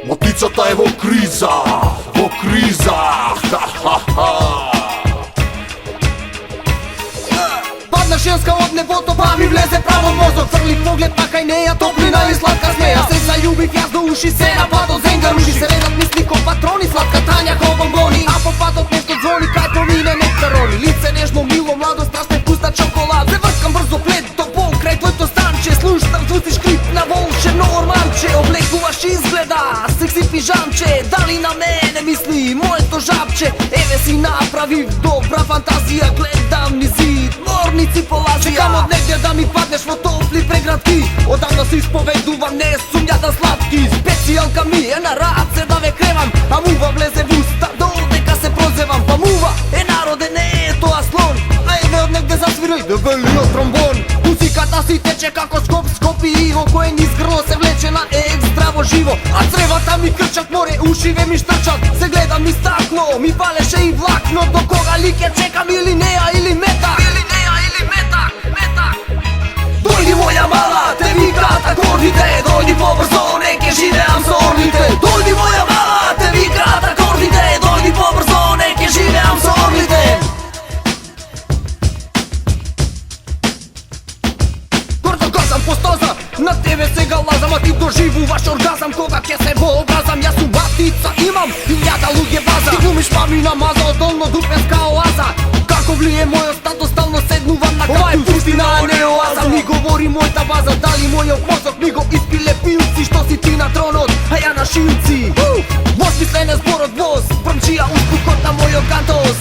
Матицата е во криза, во криза. Падна женска од небото, па ми влезе право мозок. Фрли поглед па кај неја, топлина и сладка смеја. Се заљубив јас до уши, се нападо зенгар уши. Се редат мисли ко патрони, сладка Тања ко бомбони. А по патот нешто звони, кај помине нектарони. Лице нежно, мило, младо, страшна вкусна чоколад. Се врскам брзо плед до пол, крај твоето станче. Слушам звуци шкрип на волшебно орманче. Облекуваш изгледа, секси пижамче. Дали на мене мисли моето жабче? Еве си направив добра фантазија, гледам низ зид, морници полазија. Чекам од негде да ми паднеш во топли преградки. Одамна се исповедувам, не сумња да сладки. Специјалка ми е на раце да ве кревам, а мува влезе в уста додека се прозевам. Па мува е народе, не е тоа слон. А еве од негде засвирај дебелиот тромбон. Музиката си тече како скоп, скопи и око е низ грло се влече на екстраво живо. А цревата ми крчат, море ушиве ми штрчат. Се гледам и стакло, ми палеше и влакно. До кога ли ке чекам, или неа или метак? Дојди моја мала, те викаат акордите. Дојди побрзо, не ке живеам со орлите. Дојди моја мала, те викаат акордите. Дојди побрзо, не ке живеам со орлите. Гордо газам по стоза, на тебе сега лазам, а ти доживуваш оргазам кога ке се вообразам. Јас сум матица, имам илјада луѓе база. Ти глумиш мамина маза, одолно дупенска оаза. Како влие мојот статус, стално седнувам на кактус. Ова е пустина, а не оаза. Ми говори мојата база, дали мојот мозок ми го испиле пилци. Што си ти на тронот, а ја на шилци. Восмислен е зборот воз, брмчија успухот на мојот кантос.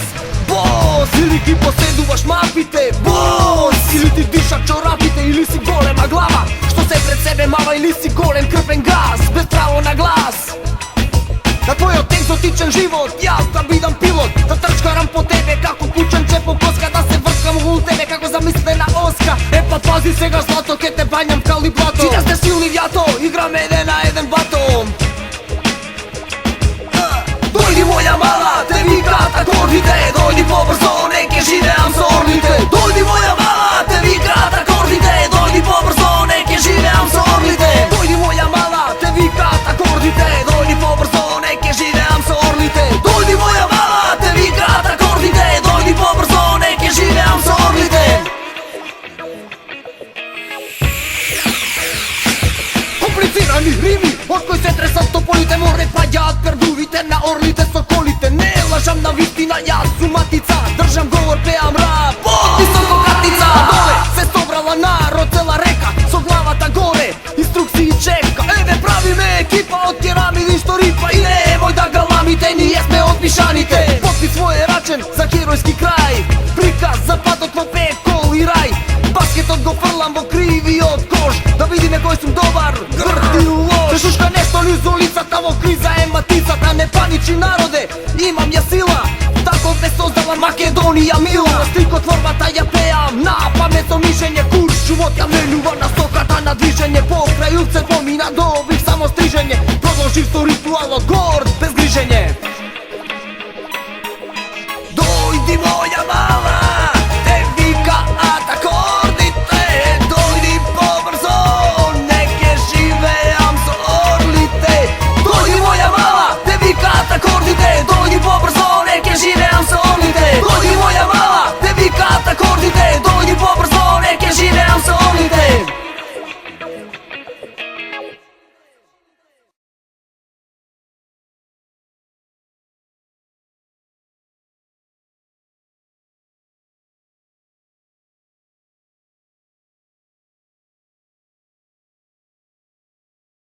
Бос, или ги поседуваш мапите, бос. Или ти дишат чорапите, или си голема глава што се пред себе мава, или си голем крпен газ без право на глас. На твојот екзотичен живот, јас да бидам пилот, да трчкарам по тебе како кученче по коска, да се врткам околу тебе како замислена оска. Е па пази сега злато, ке те бањам кали блато. Ти да сте силни вјато, играме еден на еден бато. Дојди моја мала, те викаат акордите. Дојди побрзо, не ке живеам со орлите. Дојди моја мала, те викаат акордите. Дојди побрзо, не ке живеам со орлите. Дојди моја мала, те викаат акордите. Дојди побрзо, не ке живеам со орлите. Дојди моја мала, те викаат акордите. Дојди побрзо, не ке живеам со орлите. Комплицирани рими, од кои се тресат тополите, море паѓаат пердувите на орлите со колите. Не лажам на вистина, јас сум матица, држам говор, пеам рап, високо катица. А доле се собрала народ, цела река, со главата горе, инструкции чека. Еве правиме екипа од керамиди што рипа, и немој да галамите, ние сме од пишаните. Подпис свој е рачен за херојски крај, приказ за патот во пекол и рај. Баскетот го фрлам во кривиот кош, да видиме кој сум добар, грд и лош. Се шушка нешто низ улицата, во криза е матицата. Не паничи народе, имам ја сила, таков ме создава Македонија мила. Стикотворбата ја пеам, на паметно мишење, курс живот ја менува на соката на движење. Покрај улце помина, добив само стрижење, продолжив со ритуалот горд